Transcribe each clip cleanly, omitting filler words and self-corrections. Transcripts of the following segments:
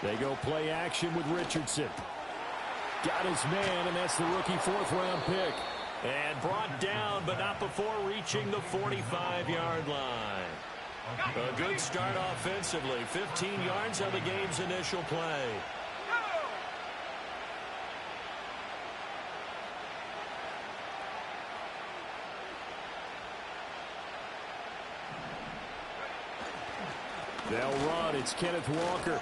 They go play action with Richardson. Got his man, and that's the rookie 4th-round pick. And brought down, but not before reaching the 45-yard line. A good start offensively. 15 yards on the game's initial play. They'll run. It's Kenneth Walker.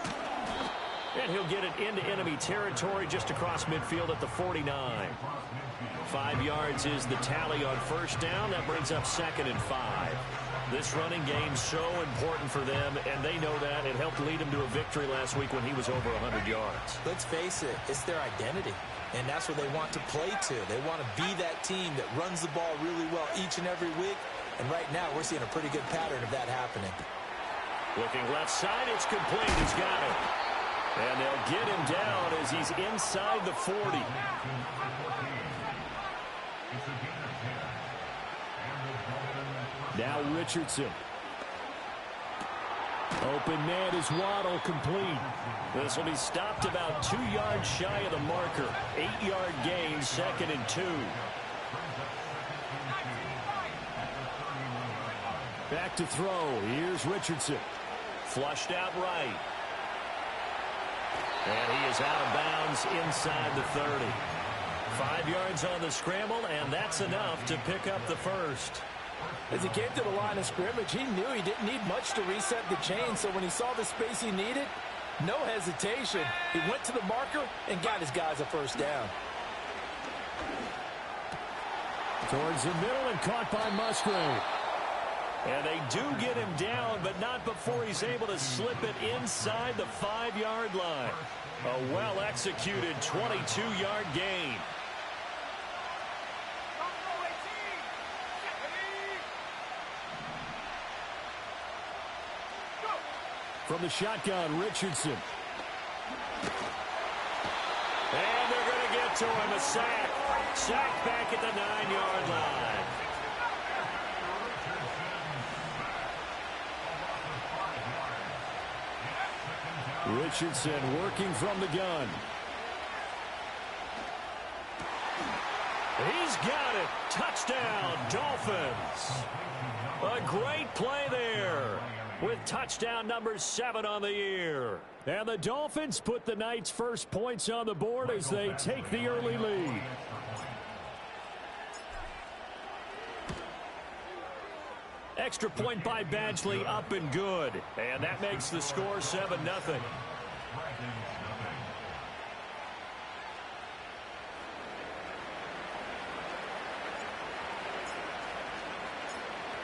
And he'll get it into enemy territory just across midfield at the 49. 5 yards is the tally on first down. That brings up 2nd and 5. This running game's so important for them, and they know that. It helped lead them to a victory last week when he was over 100 yards. Let's face it, it's their identity, and that's what they want to play to. They want to be that team that runs the ball really well each and every week, and right now we're seeing a pretty good pattern of that happening. Looking left side, it's complete. He's got it. And they'll get him down as he's inside the 40. Now Richardson. Open man is Waddle, complete. This will be stopped about 2 yards shy of the marker. 8-yard gain, 2nd and 2. Back to throw. Here's Richardson. Flushed out right. And he is out of bounds inside the 30. 5 yards on the scramble, and that's enough to pick up the first. As he came to the line of scrimmage, he knew he didn't need much to reset the chain, so when he saw the space he needed, no hesitation. He went to the marker and got his guys a first down. Towards the middle and caught by Musgrave. And they do get him down, but not before he's able to slip it inside the 5-yard line. A well-executed 22-yard gain. From the shotgun, Richardson. And they're going to get to him, a sack. Sack back at the 9-yard line. Richardson working from the gun. He's got it. Touchdown, Dolphins. A great play there with touchdown number 7 on the year. And the Dolphins put the night's first points on the board as they take the early lead. Extra point by Badgley, up and good. And that makes the score 7-0.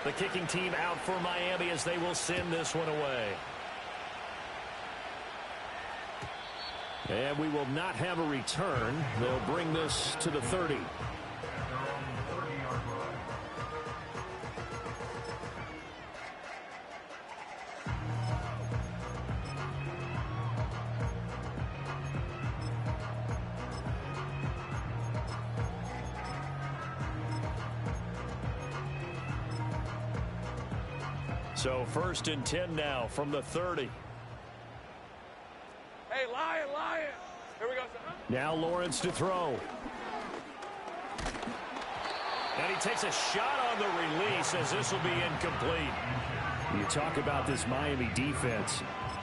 The kicking team out for Miami as they will send this one away. And we will not have a return. They'll bring this to the 30. So 1st and 10 now from the 30. Hey, Lion. Here we go, son. Now Lawrence to throw. And he takes a shot on the release as this will be incomplete. You talk about this Miami defense.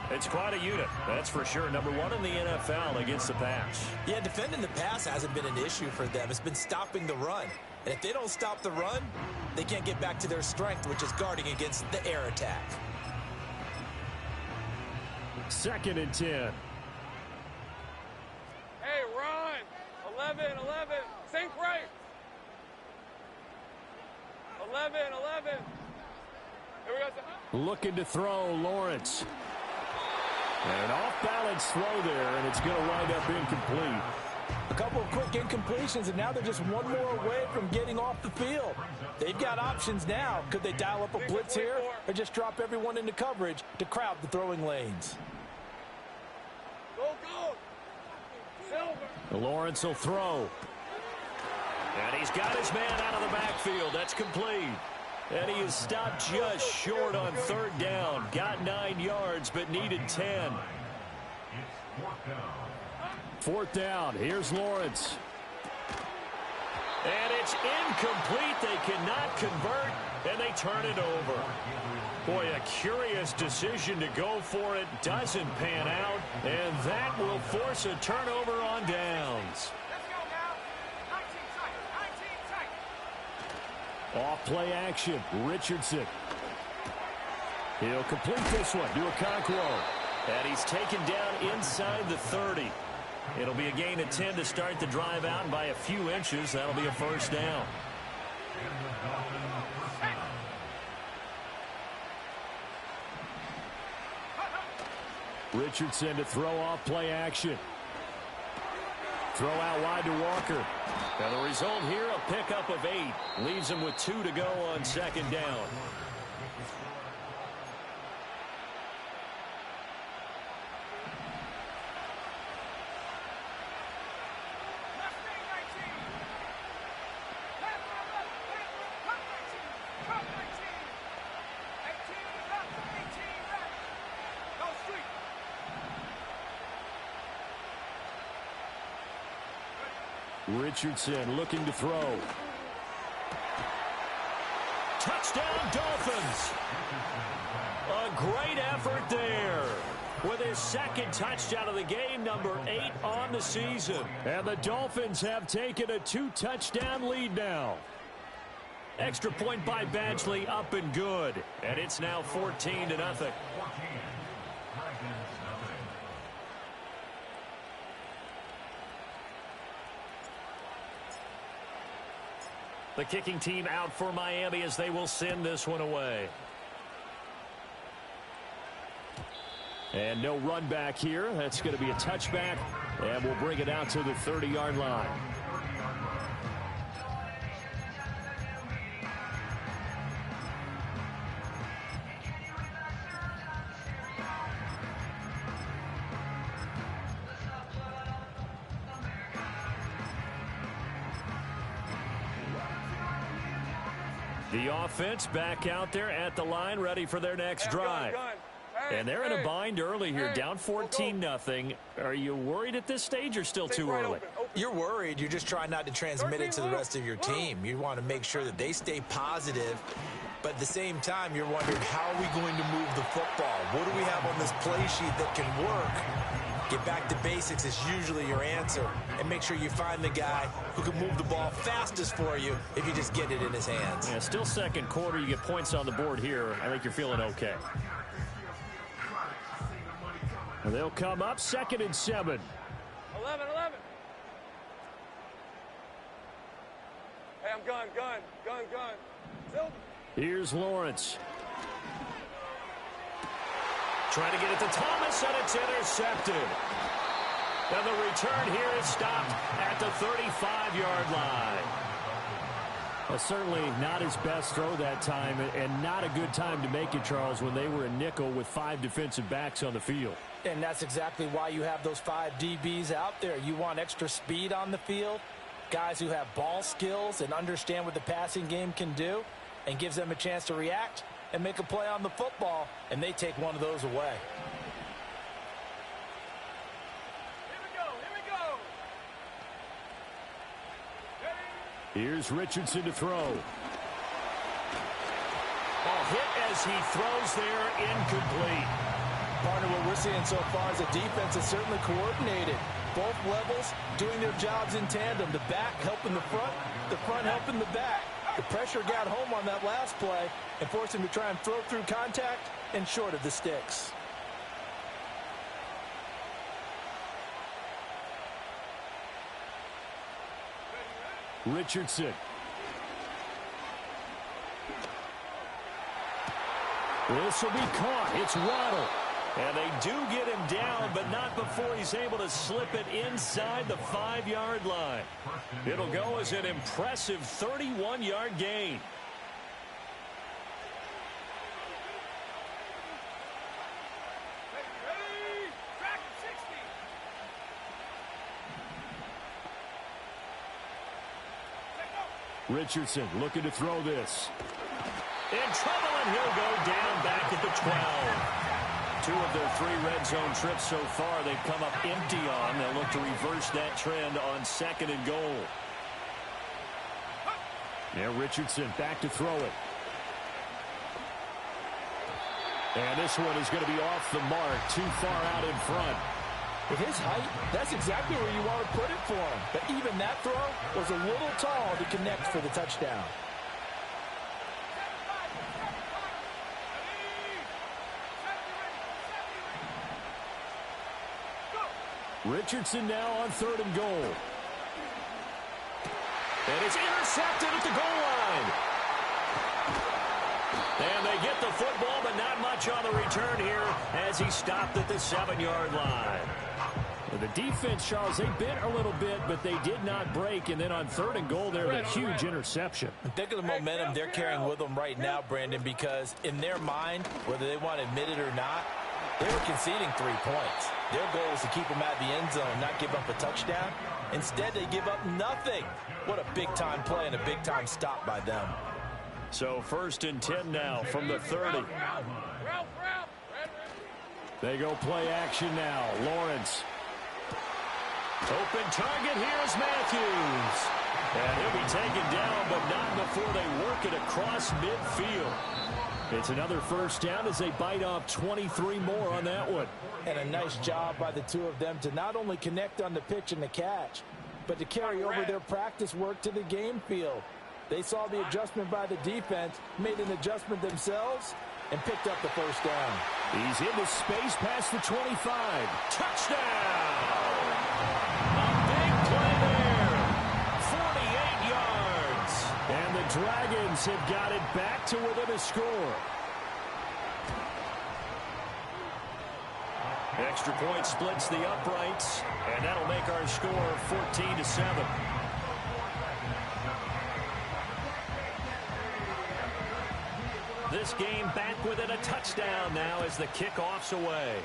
It's quite a unit, that's for sure. Number 1 in the NFL against the pass. Yeah, defending the pass hasn't been an issue for them. It's been stopping the run. And if they don't stop the run, they can't get back to their strength, which is guarding against the air attack. 2nd and 10. Hey, run. 11. Sink right. 11. Here we go, son. Looking to throw, Lawrence. And an off-balance throw there, and it's going to wind up incomplete. A couple of quick incompletions, and now they're just one more away from getting off the field. They've got options now. Could they dial up a blitz here or just drop everyone into coverage to crowd the throwing lanes? Go. Silver. Lawrence will throw. And he's got his man out of the backfield. That's complete. And he is stopped just short on 3rd down. Got 9 yards, but needed 10. Fourth down. Here's Lawrence. And it's incomplete. They cannot convert, and they turn it over. Boy, a curious decision to go for it. Doesn't pan out, and that will force a turnover on downs. Off play action. Richardson. He'll complete this one to Okonkwo. And he's taken down inside the 30. It'll be a gain of 10 to start the drive out, and by a few inches, that'll be a first down. Richardson to throw off play action. Throw out wide to Walker. Now the result here, a pickup of 8. Leaves him with 2 to go on second down. Richardson looking to throw. Touchdown, Dolphins. A great effort there. With his second touchdown of the game, number 8 on the season. And the Dolphins have taken a 2-touchdown lead now. Extra point by Badgley, up and good. And it's now 14-0. The kicking team out for Miami as they will send this one away. And no run back here. That's going to be a touchback, and we'll bring it out to the 30-yard line. The offense back out there at the line, ready for their next drive. And they're in a bind early here, down 14-0. Are you worried at this stage or still too early? You're worried. You're just trying not to transmit it to the rest of your team. You want to make sure that they stay positive. But at the same time, you're wondering, how are we going to move the football? What do we have on this play sheet that can work? Get back to basics is usually your answer. And make sure you find the guy who can move the ball fastest for you if you just get it in his hands. Yeah, still second quarter. You get points on the board here. I think you're feeling okay. And they'll come up 2nd and 7. 11. Hey, I'm gun. Silver. Here's Lawrence. Trying to get it to Thomas, and it's intercepted. And the return here is stopped at the 35-yard line. Certainly not his best throw that time, and not a good time to make it, Charles, when they were in nickel with 5 defensive backs on the field. And that's exactly why you have those 5 DBs out there. You want extra speed on the field, guys who have ball skills and understand what the passing game can do, and gives them a chance to react and make a play on the football, and they take one of those away. Here we go. Here's Richardson to throw. Ball hit as he throws there, incomplete. Partner, what we're seeing so far is the defense is certainly coordinated. Both levels doing their jobs in tandem. The back helping the front helping the back. The pressure got home on that last play and forced him to try and throw through contact and short of the sticks. Richardson. This will be caught. It's Waddle. And they do get him down, but not before he's able to slip it inside the 5-yard line. It'll go as an impressive 31-yard gain. Richardson looking to throw this. In trouble, and he'll go down back at the 12. 2 of their 3 red zone trips so far they've come up empty on. They'll look to reverse that trend on 2nd and goal. Now Richardson back to throw it. And this one is going to be off the mark, too far out in front. With his height, that's exactly where you want to put it for him. But even that throw was a little tall to connect for the touchdown. Richardson now on 3rd and goal. And it's intercepted at the goal line. And they get the football, but not much on the return here as he stopped at the 7-yard line. The defense, Charles, they bit a little bit, but they did not break. And then on 3rd and goal, there was a huge interception. Think of the momentum they're carrying with them right now, Brandon, because in their mind, whether they want to admit it or not, they were conceding 3 points. Their goal was to keep them at the end zone, not give up a touchdown. Instead, they give up nothing. What a big-time play and a big-time stop by them. So 1st and 10 now from the 30. They go play action now. Lawrence. Open target. Here's Matthews. And he'll be taken down, but not before they work it across midfield. It's another 1st down as they bite off 23 more on that one. And a nice job by the 2 of them to not only connect on the pitch and the catch, but to carry over their practice work to the game field. They saw the adjustment by the defense, made an adjustment themselves, and picked up the 1st down. He's into space past the 25. Touchdown! A big play there. 48 yards. And the Dragons have got it back to within a score. Extra point splits the uprights, and that'll make our score 14-7. This game back within a touchdown now as the kickoff's away.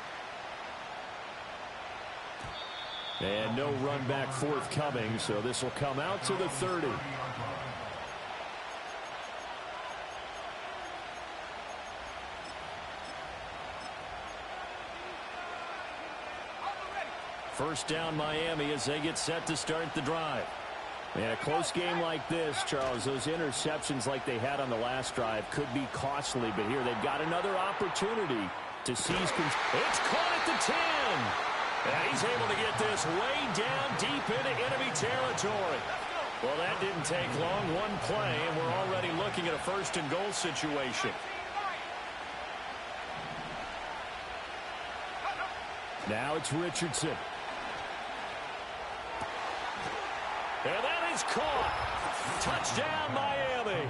And no run back forthcoming, so this will come out to the 30. First down Miami as they get set to start the drive. And a close game like this, Charles, those interceptions like they had on the last drive could be costly, but here they've got another opportunity to seize control. It's caught at the 10. And he's able to get this way down deep into enemy territory. Well, that didn't take long, one play, and we're already looking at a 1st and goal situation. Now it's Richardson. And that is caught. Touchdown, Miami.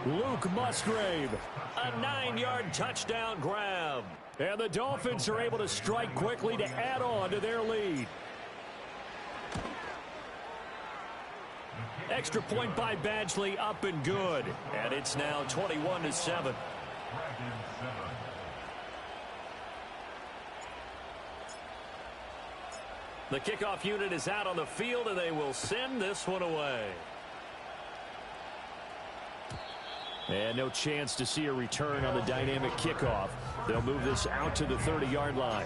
Luke Musgrave, a 9-yard touchdown grab. And the Dolphins are able to strike quickly to add on to their lead. Extra point by Badgley, up and good. And it's now 21-7. The kickoff unit is out on the field, and they will send this one away. And no chance to see a return on the dynamic kickoff. They'll move this out to the 30-yard line.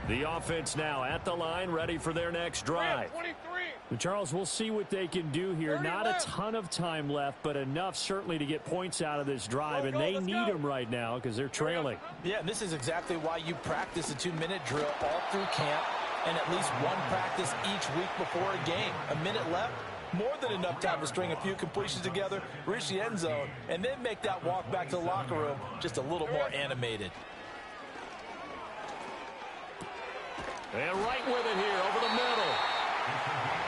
The offense now at the line, ready for their next drive. Charles, we'll see what they can do here. Not a ton of time left, but enough certainly to get points out of this drive, and they need them right now because they're trailing. Yeah, and this is exactly why you practice a 2-minute drill all through camp and at least one practice each week before a game. A minute left, more than enough time to string a few completions together, reach the end zone, and then make that walk back to the locker room just a little more animated. And right with it here over the middle.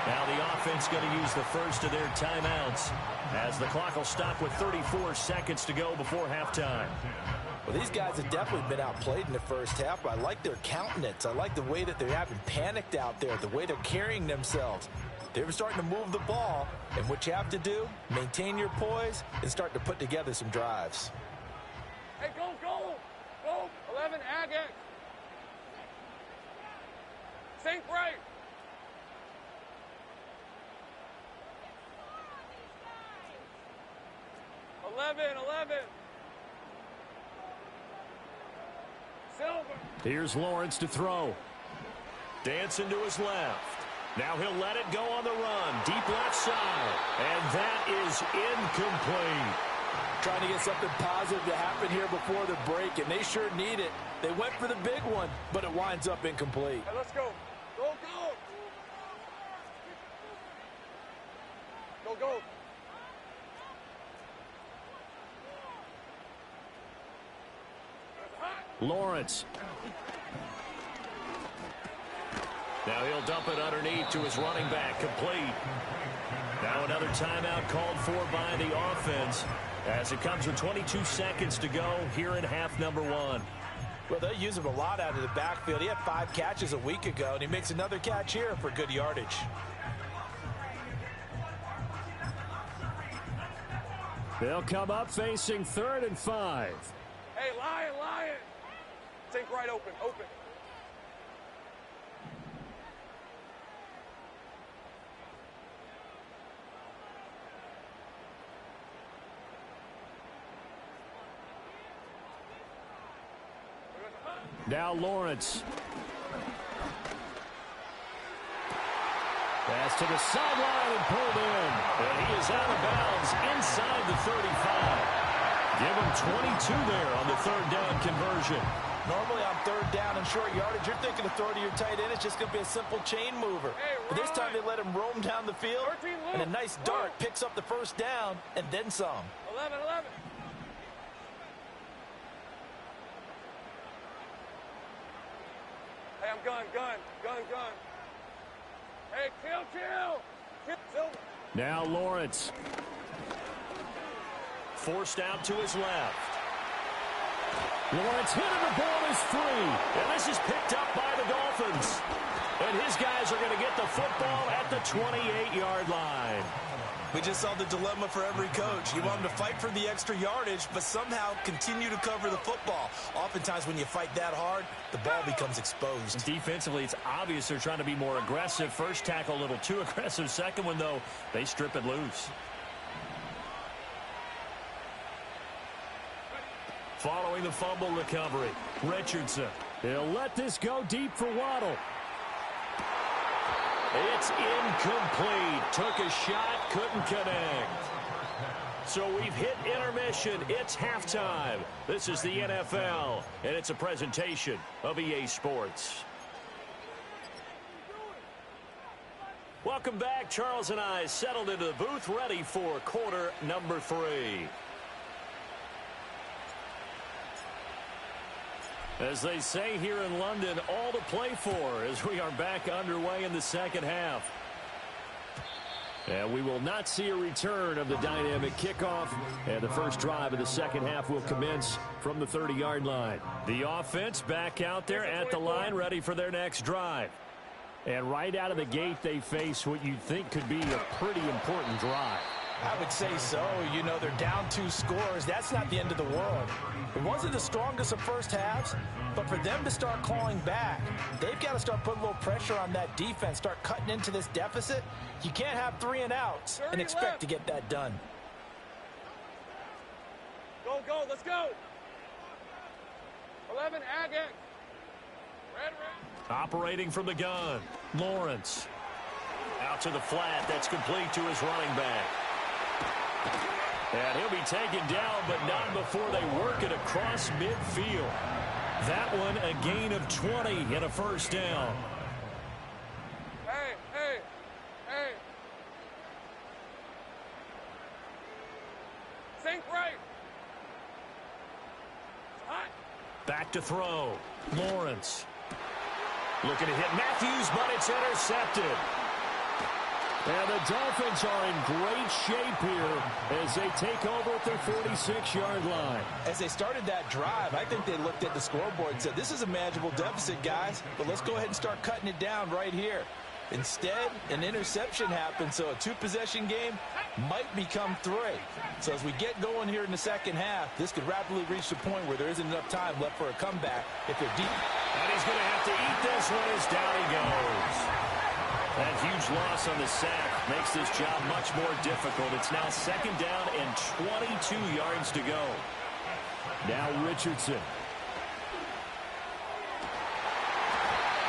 Now the offense going to use the first of their timeouts as the clock will stop with 34 seconds to go before halftime. Well, these guys have definitely been outplayed in the first half, but I like their countenance. I like the way that they're having panicked out there, the way they're carrying themselves. They're starting to move the ball, and what you have to do, maintain your poise and start to put together some drives. agate. Sink right. 11. Silver. Here's Lawrence to throw. Dancing to his left. Now he'll let it go on the run. Deep left side. And that is incomplete. Trying to get something positive to happen here before the break, and they sure need it. They went for the big one, but it winds up incomplete. Hey, let's go. Go. Go. Lawrence. Now he'll dump it underneath to his running back, complete. Now another timeout called for by the offense as it comes with 22 seconds to go here in half number 1. Well, they use him a lot out of the backfield. He had 5 catches a week ago, and he makes another catch here for good yardage. They'll come up facing 3rd and 5. Hey, Lion. Sink right open. Now Lawrence. Pass to the sideline and pulled in. And he is out of bounds inside the 35. Give him 22 there on the 3rd down conversion. Normally on 3rd down and short yardage, you're thinking of throw to your tight end. It's just going to be a simple chain mover. But this time they let him roam down the field. And a nice dart picks up the 1st down and then some. 11. Hey, I'm gun. Hey, kill. Silver. Now Lawrence. Forced out to his left. Lawrence hit and the ball is free. And this is picked up by the Dolphins. And his guys are going to get the football at the 28-yard line. We just saw the dilemma for every coach. You want them to fight for the extra yardage, but somehow continue to cover the football. Oftentimes when you fight that hard, the ball becomes exposed. Defensively, it's obvious they're trying to be more aggressive. First tackle a little too aggressive. Second one, though, they strip it loose. Following the fumble recovery, Richardson. He'll let this go deep for Waddle. It's incomplete. Took a shot, couldn't connect. So we've hit intermission. It's halftime. This is the NFL, and it's a presentation of EA Sports. Welcome back. Charles and I settled into the booth, ready for quarter number 3. As they say here in London, all to play for as we are back underway in the second half. And we will not see a return of the dynamic kickoff. And the first drive of the second half will commence from the 30-yard line. The offense back out there at the line, ready for their next drive. And right out of the gate, they face what you'd think could be a pretty important drive. I would say so. You know, they're down 2 scores. That's not the end of the world. It wasn't the strongest of first halves, but for them to start clawing back, they've got to start putting a little pressure on that defense, start cutting into this deficit. You can't have 3 and outs and expect to get that done. Go, let's go. 11, Agate. Red. Operating from the gun, Lawrence. Out to the flat, that's complete to his running back. And he'll be taken down, but not before they work it across midfield. That one a gain of 20 and a first down. Hey. Sink right. Hot. Back to throw. Lawrence. Looking to hit Matthews, but it's intercepted. And the Dolphins are in great shape here as they take over at their 46-yard line. As they started that drive, I think they looked at the scoreboard and said, this is a manageable deficit, guys, but let's go ahead and start cutting it down right here. Instead, an interception happened, so a two-possession game might become three. So as we get going here in the second half, this could rapidly reach the point where there isn't enough time left for a comeback if they're deep. And he's going to have to eat this one as down he goes. That huge loss on the sack makes this job much more difficult. It's now second down and 22 yards to go. Now Richardson.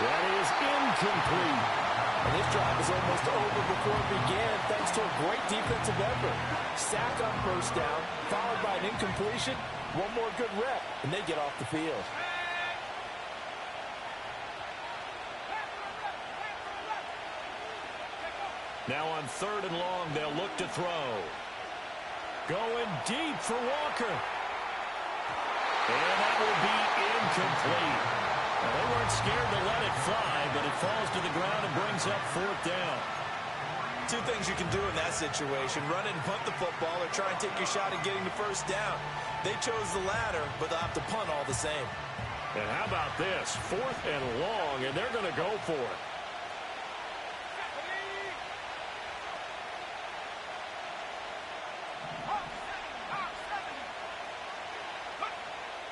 That is incomplete. And this drive is almost over before it began thanks to a great defensive effort. Sack on first down, followed by an incompletion. One more good rep, and they get off the field. Now on third and long, they'll look to throw. Going deep for Walker. And that will be incomplete. Well, they weren't scared to let it fly, but it falls to the ground and brings up fourth down. Two things you can do in that situation: run and punt the football, or try and take your shot at getting the first down. They chose the latter, but they'll have to punt all the same. And how about this? Fourth and long, and they're going to go for it.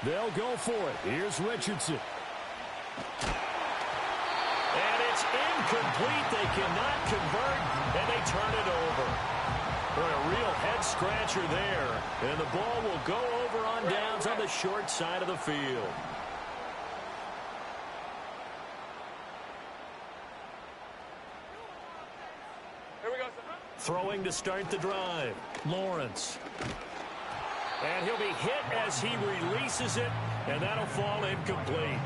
They'll go for it. Here's Richardson. And it's incomplete. They cannot convert, and they turn it over. For a real head-scratcher there. And the ball will go over on downs on the short side of the field. Here we go, sir. Throwing to start the drive. Lawrence. And he'll be hit as he releases it, and that'll fall incomplete.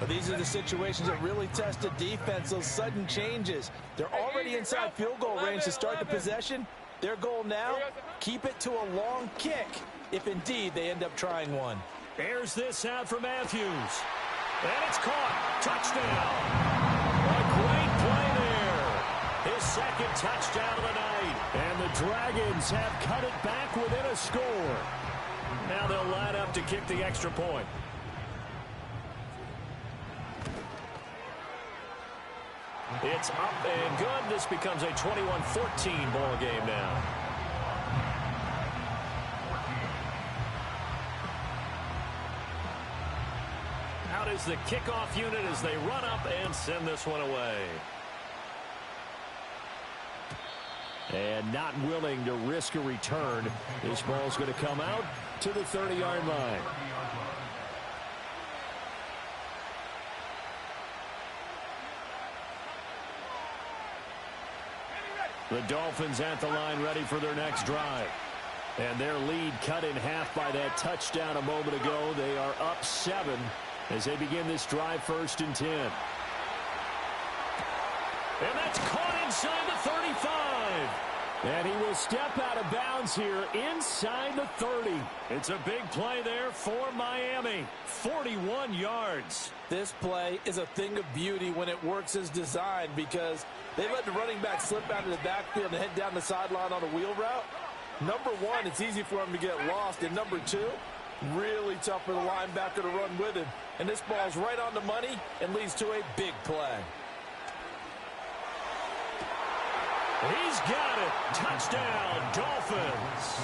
But these are the situations that really test a defense, those sudden changes. They're already inside field goal range to start the possession. Their goal now, keep it to a long kick, if indeed they end up trying one. Airs this out for Matthews. And it's caught. Touchdown. A great play there. His second touchdown of the night. And the Dragons have cut it back within a score. Now they'll line up to kick the extra point. It's up and good. This becomes a 21-14 ball game now. Out is the kickoff unit as they run up and send this one away. And not willing to risk a return. This ball's going to come out to the 30-yard line. The Dolphins at the line, ready for their next drive. And their lead cut in half by that touchdown a moment ago. They are up 7 as they begin this drive, 1st and 10. And that's caught inside the 35. And he will step out of bounds here inside the 30. It's a big play there for Miami. 41 yards. This play is a thing of beauty when it works as designed, because they let the running back slip out of the backfield and head down the sideline on a wheel route. Number one, it's easy for him to get lost. And number two, really tough for the linebacker to run with him. And this ball's right on the money and leads to a big play. He's got it. Touchdown, Dolphins.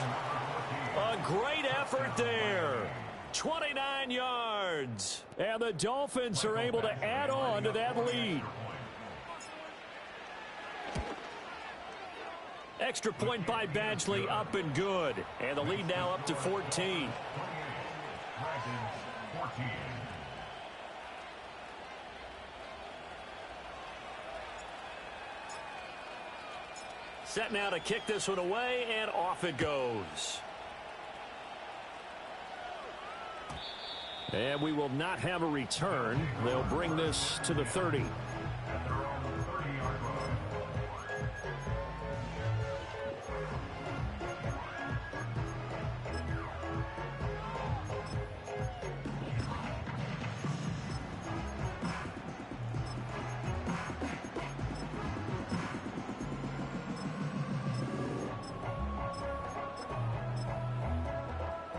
A great effort there. 29 yards. And the Dolphins are able to add on to that lead. Extra point by Badgley, up and good. And the lead now up to 14. Set now to kick this one away, and off it goes. And we will not have a return. They'll bring this to the 30.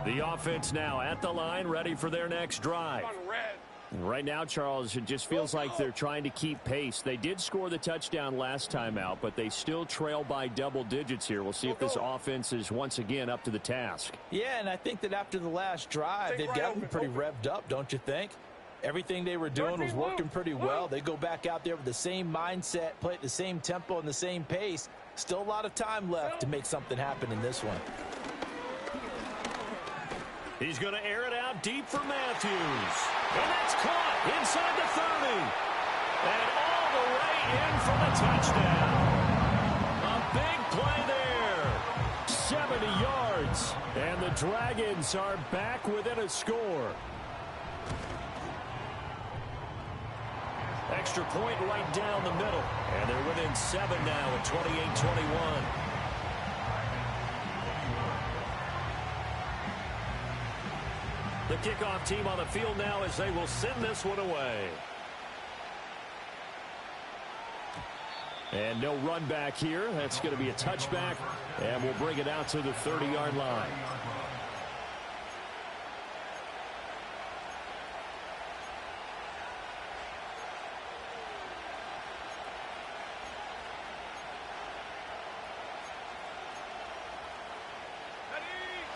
The offense now at the line, ready for their next drive. Right now, Charles, it just feels like they're trying to keep pace. They did score the touchdown last time out, but they still trail by double digits here. We'll see if this offense is once again up to the task. Yeah, and I think that after the last drive, they've gotten pretty revved up, don't you think? Everything they were doing was working pretty well. They go back out there with the same mindset, play at the same tempo and the same pace. Still a lot of time left to make something happen in this one. He's going to air it out deep for Matthews. And that's caught inside the 30. And all the way in for the touchdown. A big play there. 70 yards. And the Dragons are back within a score. Extra point right down the middle. And they're within 7 now at 28-21. The kickoff team on the field now as they will send this one away. And no run back here. That's going to be a touchback. And we'll bring it out to the 30-yard line.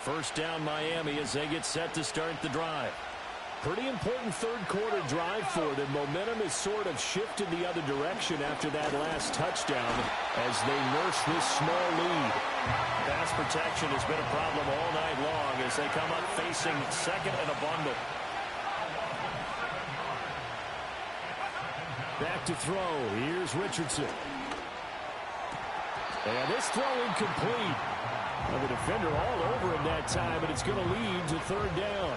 First down Miami as they get set to start the drive. Pretty important third quarter drive for them. Momentum has sort of shifted the other direction after that last touchdown as they nurse this small lead. Pass protection has been a problem all night long as they come up facing second and a bundle. Back to throw. Here's Richardson. And this throw incomplete. The defender all over him that time, and it's going to lead to third down.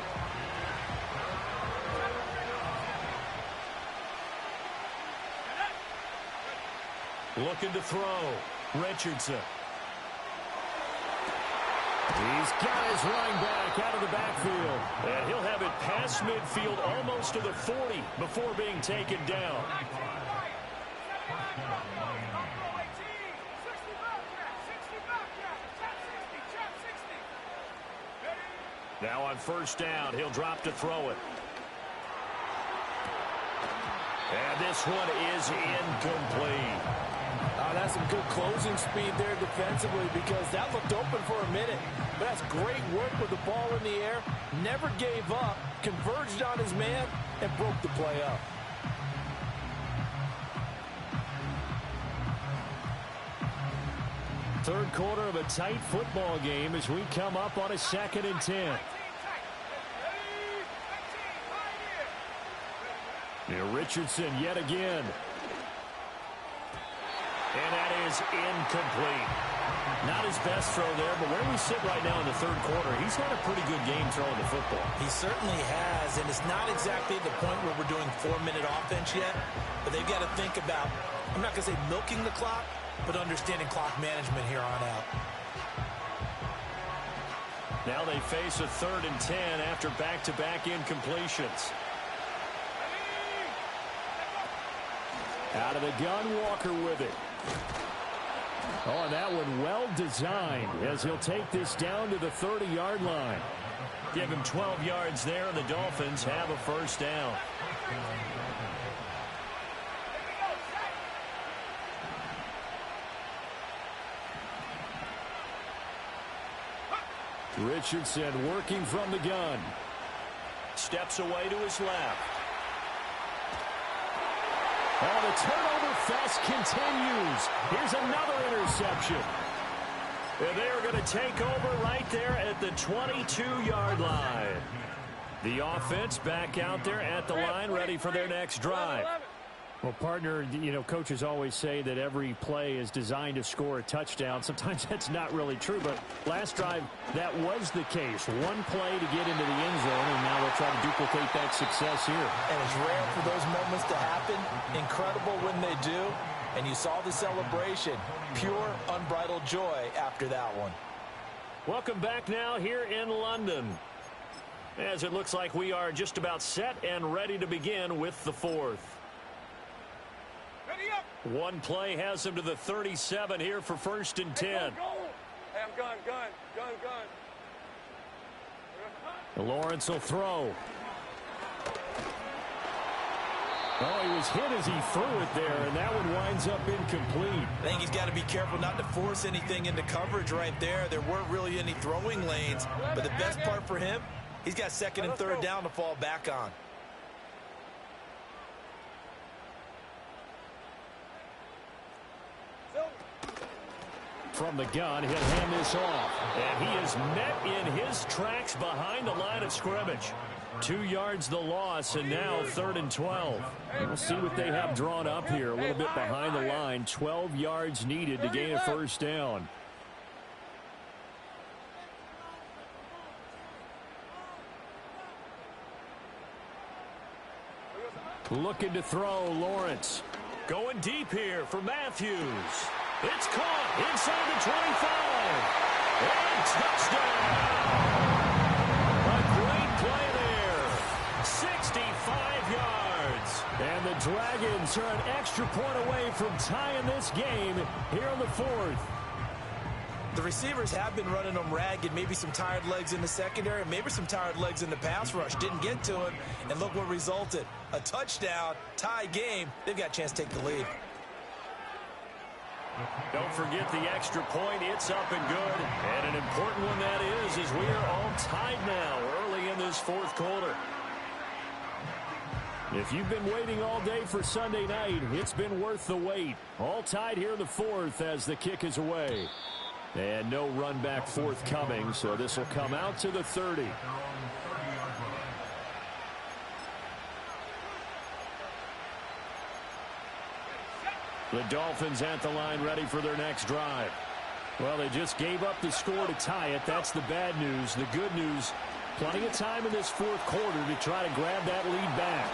Looking to throw. Richardson. He's got his running back out of the backfield. And he'll have it past midfield almost to the 40 before being taken down. Now on first down, he'll drop to throw it. And this one is incomplete. That's some good closing speed there defensively because that looked open for a minute. But that's great work with the ball in the air. Never gave up, converged on his man, and broke the play up. Third quarter of a tight football game as we come up on a 2nd and 10. Here Richardson yet again. And that is incomplete. Not his best throw there, but where we sit right now in the third quarter, he's had a pretty good game throwing the football. He certainly has, and it's not exactly the point where we're doing 4-minute offense yet, but they've got to think about, I'm not going to say milking the clock, but understanding clock management here on out. Now they face a 3rd and 10 after back-to-back incompletions. Out of the gun, Walker with it. Oh, and that one well designed as he'll take this down to the 30-yard line. Give him 12 yards there, and the Dolphins have a first down. Richardson working from the gun. Steps away to his left. Oh, the turnover fest continues. Here's another interception. And they are going to take over right there at the 22-yard line. The offense back out there at the line, ready for their next drive. Well, partner, you know, coaches always say that every play is designed to score a touchdown. Sometimes that's not really true, but last drive, that was the case. One play to get into the end zone, and now they'll try to duplicate that success here. And it's rare for those moments to happen. Incredible when they do. And you saw the celebration. Pure, unbridled joy after that one. Welcome back now here in London, as it looks like we are just about set and ready to begin with the fourth. One play has him to the 37 here for 1st and 10. Hey, I'm gun. Lawrence will throw. Oh, he was hit as he threw it there, and that one winds up incomplete. I think he's got to be careful not to force anything into coverage right there. There weren't really any throwing lanes, but the best part for him, he's got second and third down to fall back on. From the gun, he'll hand this off. And he is met in his tracks behind the line of scrimmage. 2 yards the loss, and now 3rd and 12. We'll see what they have drawn up here. A little bit behind the line. 12 yards needed to gain a first down. Looking to throw, Lawrence. Going deep here for Matthews. It's caught inside the 25. And touchdown. A great play there. 65 yards. And the Dragons are an extra point away from tying this game here in the 4th. The receivers have been running them ragged. Maybe some tired legs in the secondary, maybe some tired legs in the pass rush. Didn't get to him, and look what resulted. A touchdown, tie game. They've got a chance to take the lead. Don't forget the extra point. It's up and good. And an important one that is we are all tied now early in this 4th quarter. If you've been waiting all day for Sunday night, it's been worth the wait. All tied here in the 4th as the kick is away. And no run back forthcoming, so this will come out to the 30. The Dolphins at the line ready for their next drive. Well, they just gave up the score to tie it. That's the bad news. The good news, plenty of time in this 4th quarter to try to grab that lead back.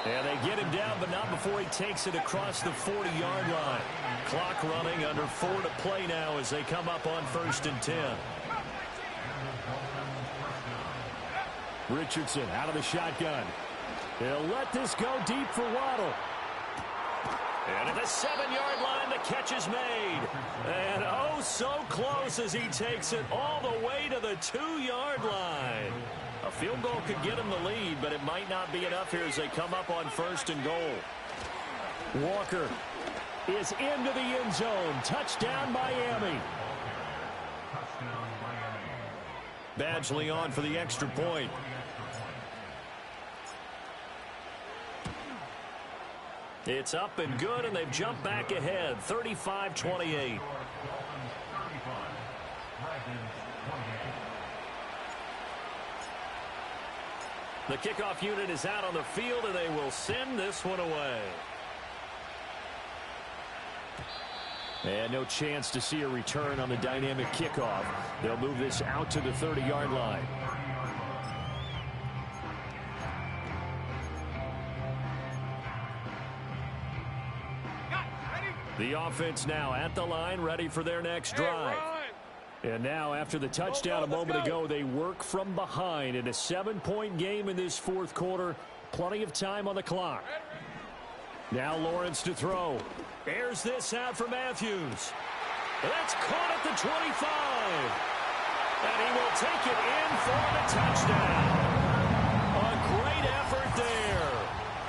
And they get him down, but not before he takes it across the 40-yard line. Clock running, under 4 to play now as they come up on 1st and 10. Richardson out of the shotgun. He'll let this go deep for Waddle. And at the 7-yard line, the catch is made. And oh, so close as he takes it all the way to the 2-yard line. A field goal could get him the lead, but it might not be enough here as they come up on 1st and goal. Walker is into the end zone. Touchdown, Miami. Badgley on for the extra point. It's up and good, and they've jumped back ahead, 35-28. The kickoff unit is out on the field, and they will send this one away. And no chance to see a return on the dynamic kickoff. They'll move this out to the 30-yard line. The offense now at the line, ready for their next drive. And now, after the touchdown a moment ago, they work from behind in a 7-point game in this 4th quarter. Plenty of time on the clock. Now Lawrence to throw. Airs this out for Matthews. That's caught at the 25. And he will take it in for the touchdown. A great effort there.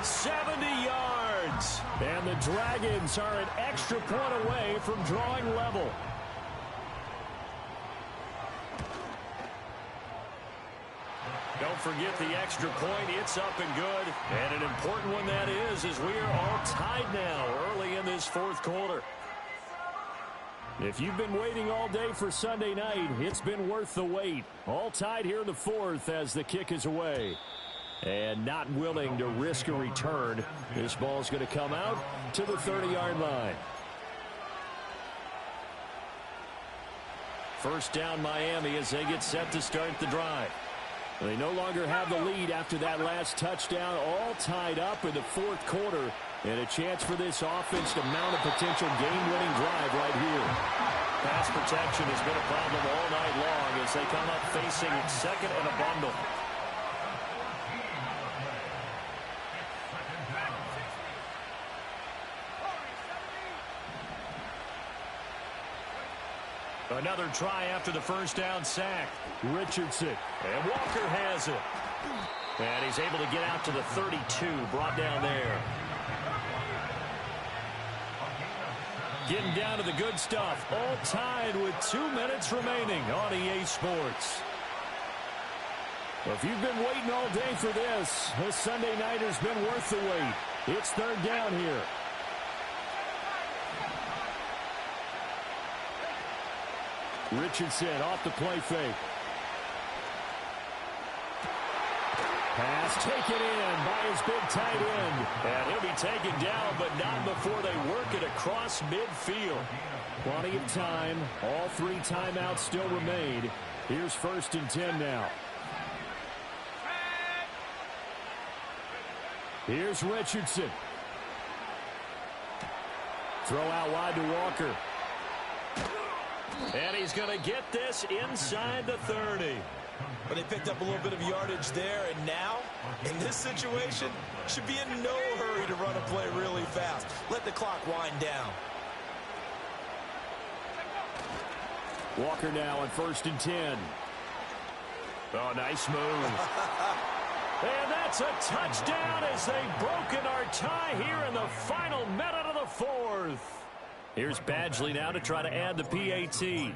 70 yards. And the Dragons are an extra point away from drawing level. Don't forget the extra point. It's up and good. And an important one that is we are all tied now early in this 4th quarter. If you've been waiting all day for Sunday night, it's been worth the wait. All tied here in the 4th as the kick is away. And not willing to risk a return. This ball's going to come out to the 30-yard line. First down Miami as they get set to start the drive. They no longer have the lead after that last touchdown, all tied up in the 4th quarter, and a chance for this offense to mount a potential game-winning drive right here. Pass protection has been a problem all night long as they come up facing second and a bundle. Another try after the first down sack. Richardson. And Walker has it. And he's able to get out to the 32, brought down there. Getting down to the good stuff. All tied with 2 minutes remaining on EA Sports. Well, if you've been waiting all day for this Sunday nighter's been worth the wait. It's third down here. Richardson off the play fake. Pass taken in by his big tight end. And he'll be taken down, but not before they work it across midfield. Plenty of time. All 3 timeouts still remain. Here's 1st and 10 now. Here's Richardson. Throw out wide to Walker. And he's going to get this inside the 30. But they picked up a little bit of yardage there, and now, in this situation, should be in no hurry to run a play really fast. Let the clock wind down. Walker now on 1st and 10. Oh, nice move. And that's a touchdown as they've broken our tie here in the final minute of the 4th. Here's Badgley now to try to add the PAT.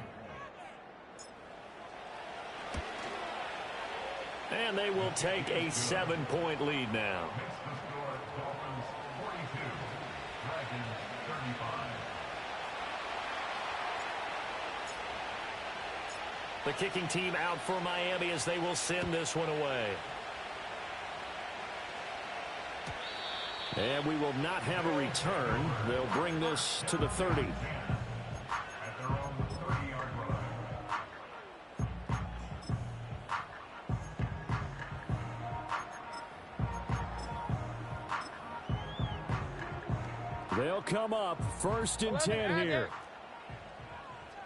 And they will take a 7-point lead now. The kicking team out for Miami as they will send this one away. And we will not have a return. They'll bring this to the 30. They'll come up 1st and 10 here.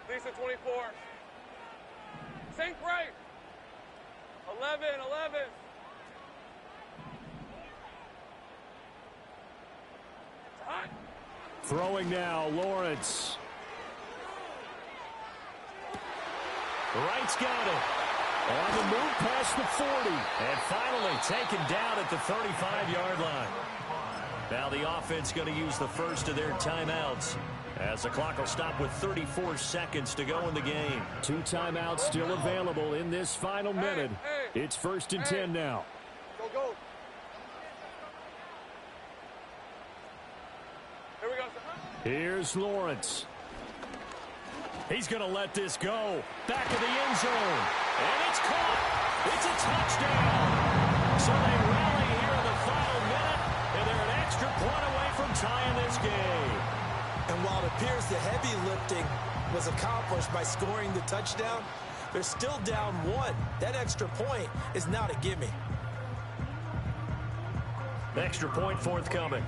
Lisa 24. Sink right. 11. Throwing now, Lawrence. Wright's got it. On the move past the 40. And finally taken down at the 35-yard line. Now the offense going to use the first of their timeouts as the clock will stop with 34 seconds to go in the game. 2 timeouts still available in this final minute. It's 1st and 10 now. Go. Here we go. Here's Lawrence. He's going to let this go. Back of the end zone. And it's caught. It's a touchdown. So they rally here in the final minute, and they're an extra point away from tying this game. And while it appears the heavy lifting was accomplished by scoring the touchdown, they're still down 1. That extra point is not a gimme. Extra point forthcoming.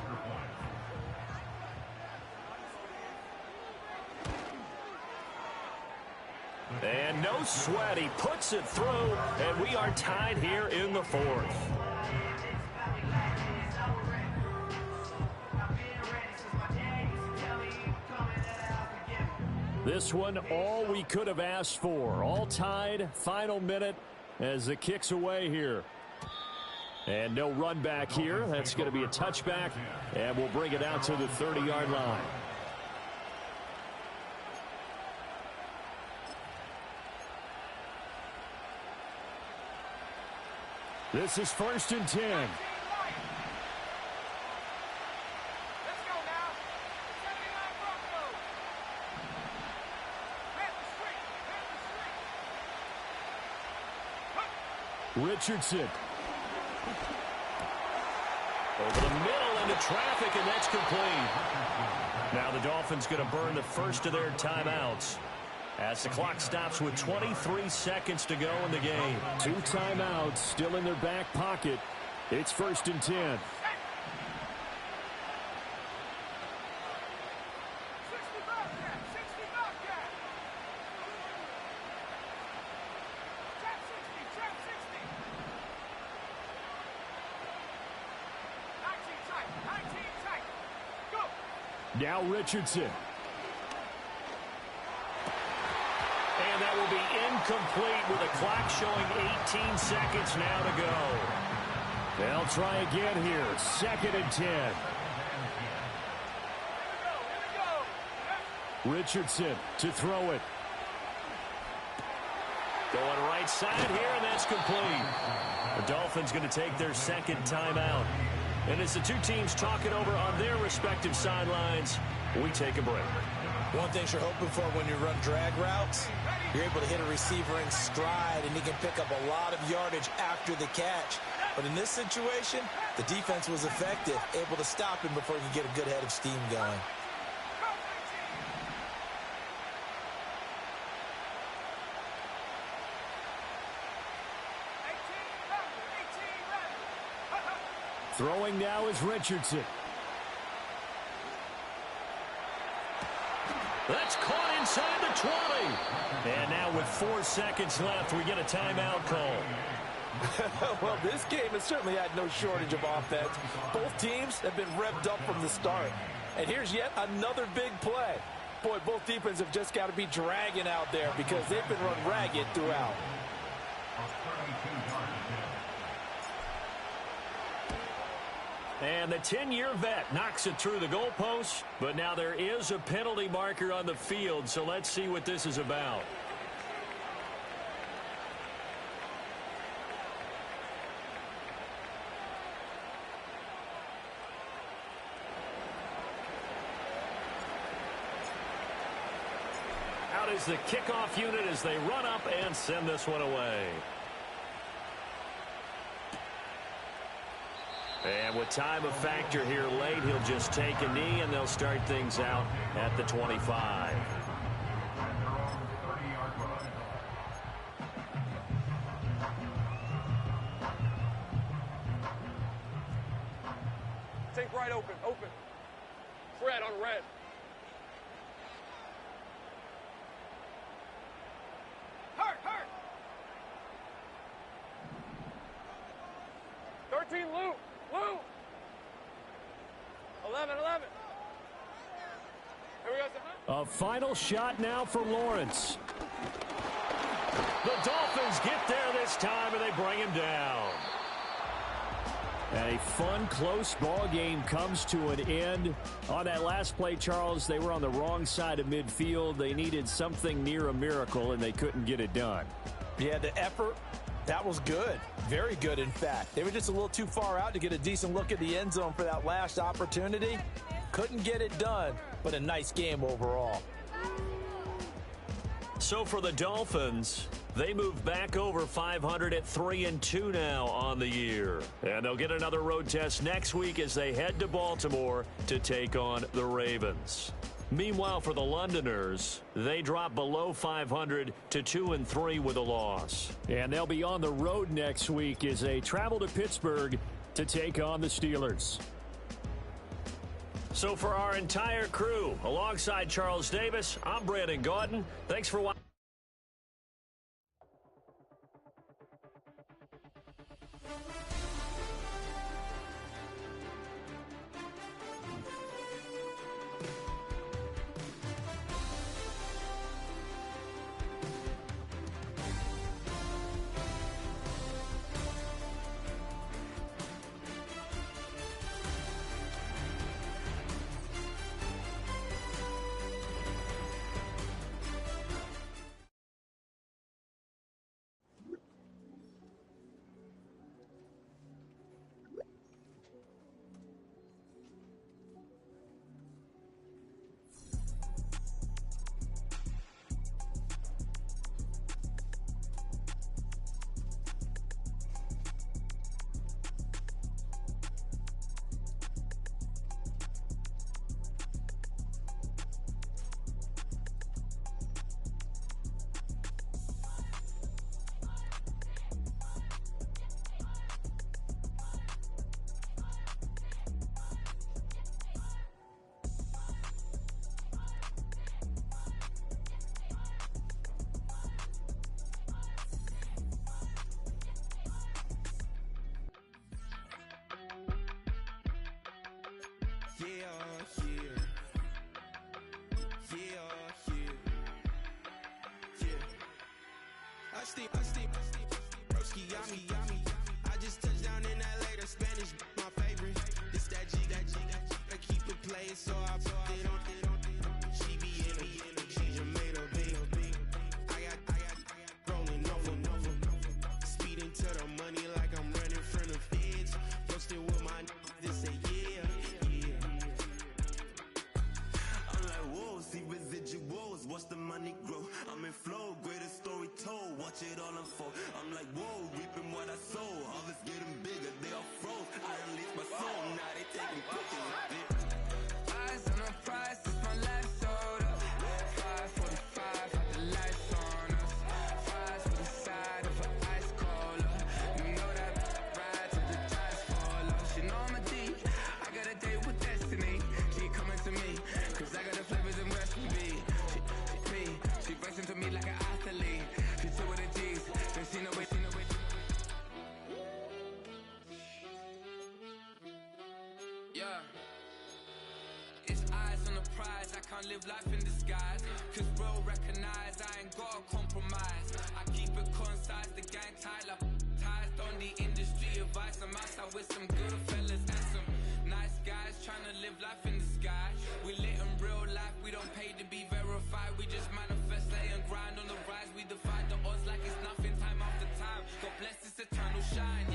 And no sweat, he puts it through, and we are tied here in the 4th. This one, all we could have asked for. All tied, final minute as the kick's away here. And no run back here. That's going to be a touchback, and we'll bring it out to the 30-yard line. This is 1st and 10. Richardson. Over the middle into traffic, and that's complete. Now the Dolphins going to burn the first of their timeouts as the clock stops with 23 seconds to go in the game. 2 timeouts still in their back pocket. It's 1st and 10. Now Richardson. And that will be incomplete with the clock showing 18 seconds now to go. They'll try again here. 2nd and 10. Richardson to throw it. Going right side here, and that's complete. The Dolphins going to take their second timeout. And as the two teams talk it over on their respective sidelines, we take a break. One thing you're hoping for when you run drag routes, you're able to hit a receiver in stride, and he can pick up a lot of yardage after the catch. But in this situation, the defense was effective, able to stop him before he could get a good head of steam going. Throwing now is Richardson. That's caught inside the 20. And now with 4 seconds left, we get a timeout call. Well, this game has certainly had no shortage of offense. Both teams have been revved up from the start. And here's yet another big play. Boy, both defenses have just got to be dragging out there because they've been run ragged throughout. And the 10-year vet knocks it through the goalpost, but now there is a penalty marker on the field, so let's see what this is about. Out is the kickoff unit as they run up and send this one away. And with time a factor here late, he'll just take a knee, and they'll start things out at the 25. Take right open, open. Fred on red. Hurt, hurt. 13, Lou. Lou! 11. Here we go. A final shot now for Lawrence. The Dolphins get there this time, and they bring him down. And a fun, close ball game comes to an end. On that last play, Charles, they were on the wrong side of midfield. They needed something near a miracle, and they couldn't get it done. Yeah, the effort, that was good. Very good, in fact. They were just a little too far out to get a decent look at the end zone for that last opportunity. Couldn't get it done, but a nice game overall. So for the Dolphins, they move back over 500 at 3-2 now on the year. And they'll get another road test next week as they head to Baltimore to take on the Ravens. Meanwhile, for the Londoners, they drop below 500 to 2-3 with a loss. And they'll be on the road next week as they travel to Pittsburgh to take on the Steelers. So for our entire crew, alongside Charles Davis, I'm Brandon Gaudin. Thanks for watching. Broski got me. I just touched down in LA, the Spanish, my favorite. This that G, I keep it playing, so I put it on. She be in I'm in flow, greatest story told. Watch it all unfold. I'm like, whoa, reaping what I sow. Harvest getting bigger, they all froze. I unleashed my soul, now they taking pictures of it. Eyes on the prize, it's my life soda. 5:45, had the lights on us. Fries for the side of an ice cola. You know that ride till the tires fall off. She know I'm a D, I got a date with destiny. She coming to me, cause I got the flavors and recipe. She racing to me like an athlete. She took with the G's, then she know it. Yeah. It's eyes on the prize, I can't live life in disguise. Cause bro recognize I ain't gotta compromise. I keep it concise, the gang tight like ties. On the industry advice, I'm outside with some good fellas and some nice guys trying to live life in the sky. We lit in real life, we don't pay to be verified. We just manifest, lay and grind on the rise. We defy the odds like it's nothing, time after time. God bless this eternal shine.